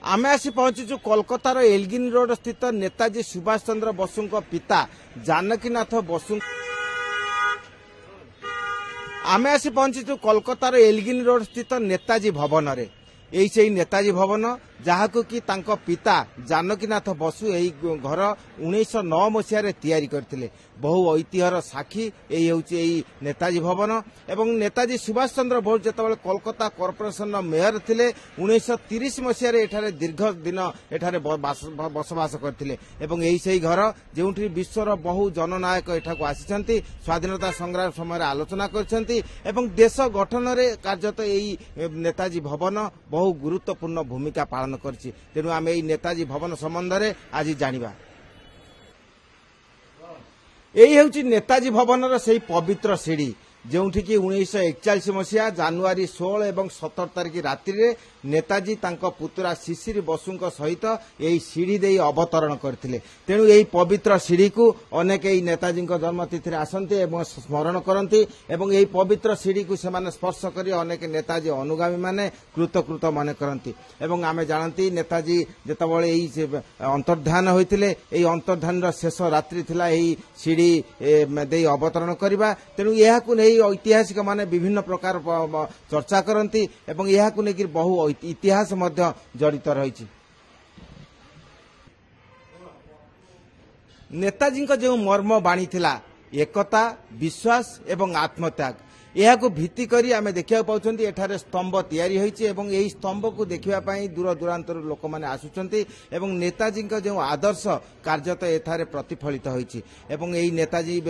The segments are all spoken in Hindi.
आमे आसी पहुंचीचु कोलकातार एल्गिन रोड स्थित नेताजी सुभाष चंद्र बसु पिता जानकीनाथ बसु। आमे आसी पहुंचीचु कोलकातार एल्गिन रोड स्थित नेताजी भवन रे। यही से नेताजी भवन जहाकू कि तांको पिता जानकीनाथ बसु यही घर 1909 मसीह तैयारी करथिले। बहु ऐतिह्यर साक्षी यही होची यही नेताजी भवन। एवं नेताजी सुभाष चंद्र बोस जेतबेले कोलकाता कॉर्पोरेशन मेयर थिले 1930 मसीह एठारे दीर्घ दिन एठारे बसवास करथिले। एवं यही से घर जेउठी विश्वर बहु जननायक एठाकू आसीचंती, स्वाधीनता संग्राम समय आलोचना करछंती एवं देश गठन रे कार्यरत यही नेताजी भवन बहु गुरुत्वपूर्ण भूमिका पालन करछि। तेणु आम यही नेताजी भवन संबंध में आज जानिबा। यही होछि नेताजी भवन से पवित्र सीढ़ी जोठी कि 1941 मसीहा जानुआरी 16 एवं 17 तारिख राति रे नेताजी तांको पुत्रा शिशिर बसु सहित यही सीढ़ी दे अवतरण करथिले। तेणु यही पवित्र सीढ़ी को अनेक यही नेताजी जन्मतिथि आसंती एवं स्मरण करती एवं यही पवित्र सीढ़ी को सेमाने स्पर्श करी अनेक नेताजी अनुगामी माने कृतकृत मन करती। एवं आमे जानती नेताजी जेतबेले यही अंतर्धान होइतिले यही अंतर्धान शेष रात्रि थिला यही सीढ़ी दे अवतरण करबा। तेणु यहाकू ऐतिहासिक माने विभिन्न प्रकार चर्चा करती एवं यहाकू लेकिन बहु इतिहास मध्य जड़ित रही। नेताजी जो मर्म बाणी थिला एकता, विश्वास एवं आत्मत्याग यह भित्ति करी आमे देखा पाउछंती। एठारे स्तंभ तैयारी होईछि एवं यही स्तंभ को देखिबा पई दूर दूरांतर लोक माने आसुचंती एवं नेताजी जो आदर्श कार्यत एठारे प्रतिफलित होईछि। एवं यही नेताजी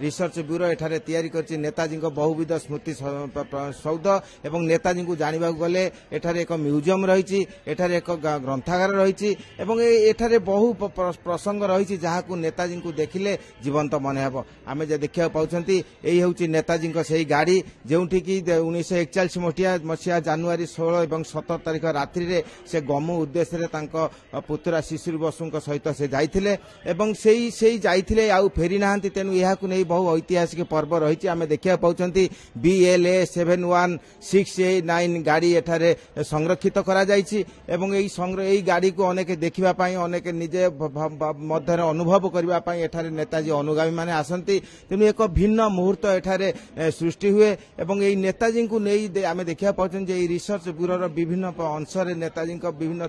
रिसर्च ब्यूरो एठारे तैयारी करछि नेताजी बहुविध स्मृति सौध एवं नेताजी को जानिबा गले एठारे एक म्यूजियम रहिछि, एठारे एक ग्रंथागार रहिछि एवं एठारे बहु प्रसंग रहिछि जहाकू नेताजी को देखिले जीवंत मन हेबो। आमे जे देखिबा पाउछंती एही होछि नेताजी सेही गाड़ी जोठी कि 1941 मसीहा जानुआरी 16 एवं 17 तारिख रात्रि रे से गमु उद्देश्य तांको पुत्रा शिशिर बसु सहित से जाइथिले एवं सेही जाइथिले आउ फेरी नाहंती। तेनु यहाकू नै बहु ऐतिहासिक पर्व रहिछि। आमे देखिया पाउछंती BLA 71689 गाड़ी एठारे संरक्षित करा जाइछि एवं एही गाड़ी को अनेक देखिबा पई अनेक निजे मध्य अनुभव करबा पई एठारे नेताजी अनुगामी माने आसंती। तेनु एक भिन्न मुहूर्त एठारे सृष्टि हुए एवं यही नेताजी को नहीं आमे देखा पाउछन जे रिसर्च ब्यूरो विभिन्न अंश नेताजी विभिन्न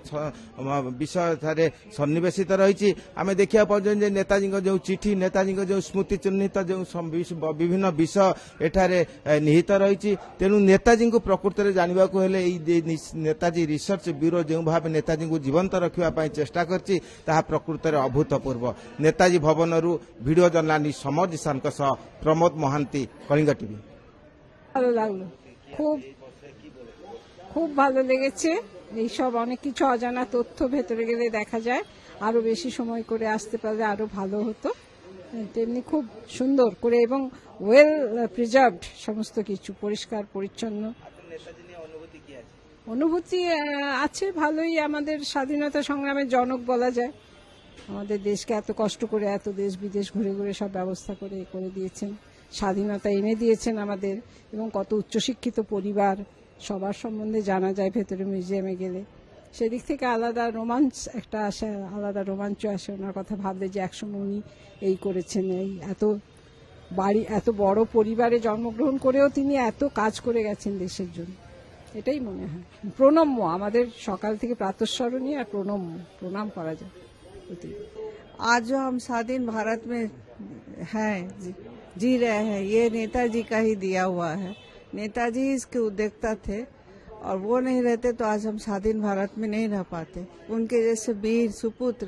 विषय सन्निवेशित रही। आमे देखा पाउछन जे नेताजी जो चिठी, नेताजी जो स्मृति चिन्हित जो विभिन्न विषय एठारे निहित रही। तेणु नेताजी को प्रकृत में जानवा नेताजी रिसर्च ब्यूरो जो भाव नेताजी को जीवंत रखा चेष्टा करछि ताहा प्रकृत में अभूतपूर्व। Netaji Bhavan video journalist Samar Jisan Pramod Mahanti, Kalinga TV. ভালো লাগলো, খুব ভালো লেগেছে। এইসব অনেক কিছু অজানা তথ্য ভেতরে গেলে দেখা যায়, আরো বেশি সময় করে আসতে পারলে আরো ভালো হতো। তেমনি খুব সুন্দর করে এবং ওয়েল প্রিজার্ভড সমস্ত কিছু পরিষ্কার পরিচ্ছন্ন। অনুভূতি আছে ভালোই। আমাদের স্বাধীনতা সংগ্রামের জনক বলা যায়। আমাদের দেশকে এত কষ্ট করে এত দেশ বিদেশ ঘুরে ঘুরে সব ব্যবস্থা করে দিয়েছেন, স্বাধীনতা এনে দিয়েছেন আমাদের এবং কত উচ্চশিক্ষিত পরিবার সবার সম্বন্ধে জানা যায় ভেতরে মিউজিয়ামে গেলে। সেদিক থেকে আলাদা রোমাঞ্চ একটা আসে, আলাদা রোমাঞ্চ আসে ওনার কথা ভাবলে যে একসময় উনি এই করেছেন, এই এত বড় পরিবারে জন্মগ্রহণ করেও তিনি এত কাজ করে গেছেন দেশের জন্য। এটাই মনে হয় প্রণম্য, আমাদের সকাল থেকে প্রাতঃস্মরণীয় আর প্রণাম করা যায়। आज जो हम स्वाधीन भारत में हैं, जी रहे हैं, ये नेताजी का ही दिया हुआ है। नेताजी इसके उद्योक्ता थे और वो नहीं रहते तो आज हम स्वाधीन भारत में नहीं रह पाते। उनके जैसे वीर सुपुत्र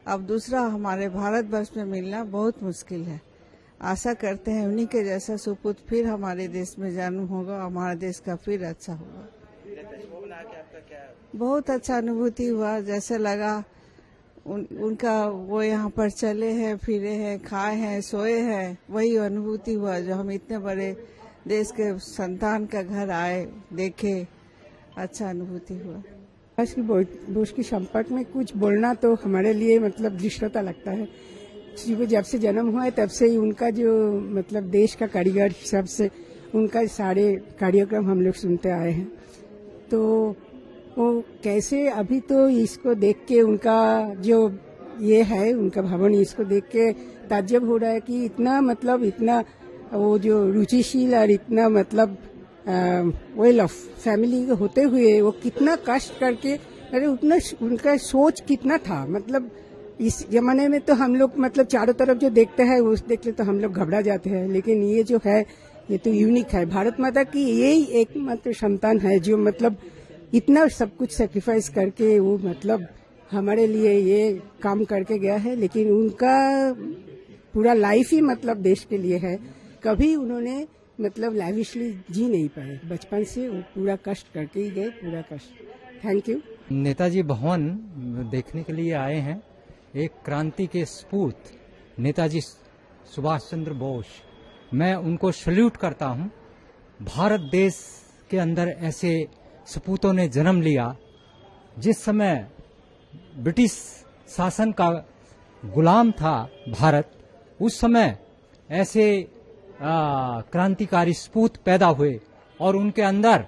अब दूसरा हमारे भारतवर्ष में मिलना बहुत मुश्किल है। आशा करते हैं उन्हीं के जैसा सुपुत्र फिर हमारे देश में जन्म होगा, हमारा देश का फिर अच्छा होगा। बहुत अच्छा अनुभूति हुआ, जैसे लगा उनका वो यहाँ पर चले हैं, फिरे हैं, खाए हैं, सोए हैं, वही अनुभूति हुआ जो हम इतने बड़े देश के संतान का घर आए देखे। अच्छा अनुभूति हुआ। बोस की संपर्क में कुछ बोलना तो हमारे लिए मतलब दृष्टता लगता है। जब से जन्म हुआ है तब से ही उनका जो मतलब देश का कारीगर हिसाब से उनका सारे कार्यक्रम हम लोग सुनते आए हैं। तो वो कैसे अभी तो इसको देख के उनका जो ये है उनका भवन, इसको देख के ताज्जुब हो रहा है कि इतना मतलब इतना वो जो रुचिशील और इतना मतलब वेल ऑफ फैमिली होते हुए वो कितना कष्ट करके, अरे उतना उनका सोच कितना था। मतलब इस जमाने में तो हम लोग मतलब चारों तरफ जो देखते हैं उस देखते तो हम लोग घबरा जाते हैं, लेकिन ये जो है ये तो यूनिक है। भारत माता की यही एकमात्र संतान है जो मतलब इतना सब कुछ सेक्रीफाइस करके वो मतलब हमारे लिए ये काम करके गया है। लेकिन उनका पूरा लाइफ ही मतलब देश के लिए है। कभी उन्होंने मतलब लैविशली जी नहीं पाए, बचपन से वो पूरा कष्ट करके ही गए, पूरा कष्ट। Thank you. नेताजी भवन देखने के लिए आए हैं। एक क्रांति के सपूत नेताजी सुभाष चंद्र बोस, मैं उनको सल्यूट करता हूं। भारत देश के अंदर ऐसे सपूतों ने जन्म लिया। जिस समय ब्रिटिश शासन का गुलाम था भारत, उस समय ऐसे क्रांतिकारी सपूत पैदा हुए और उनके अंदर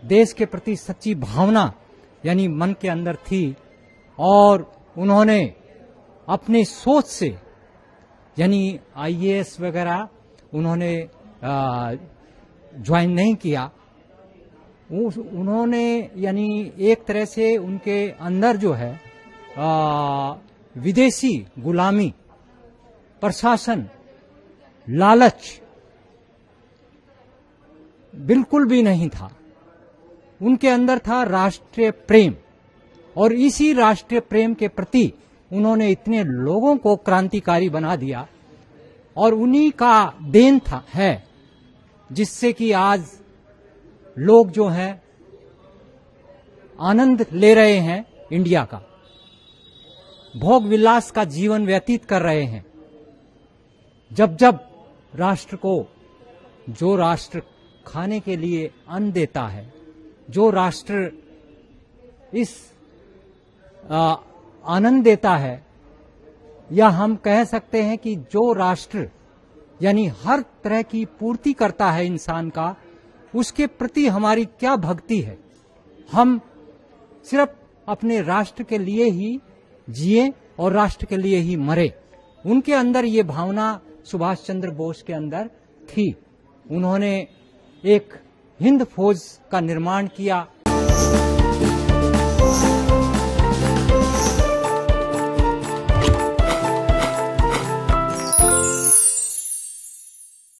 देश के प्रति सच्ची भावना यानी मन के अंदर थी, और उन्होंने अपनी सोच से यानी आईएएस वगैरह उन्होंने ज्वाइन नहीं किया। उन्होंने यानी एक तरह से उनके अंदर जो है विदेशी गुलामी, प्रशासन, लालच बिल्कुल भी नहीं था। उनके अंदर था राष्ट्रीय प्रेम, और इसी राष्ट्रीय प्रेम के प्रति उन्होंने इतने लोगों को क्रांतिकारी बना दिया, और उन्हीं का देन था है जिससे कि आज लोग जो हैं आनंद ले रहे हैं, इंडिया का भोग विलास का जीवन व्यतीत कर रहे हैं। जब जब राष्ट्र को, जो राष्ट्र खाने के लिए अन्न देता है, जो राष्ट्र इस आनंद देता है, या हम कह सकते हैं कि जो राष्ट्र यानी हर तरह की पूर्ति करता है इंसान का, उसके प्रति हमारी क्या भक्ति है। हम सिर्फ अपने राष्ट्र के लिए ही जिए और राष्ट्र के लिए ही मरे। उनके अंदर ये भावना सुभाष चंद्र बोस के अंदर थी। उन्होंने एक हिंद फौज का निर्माण किया,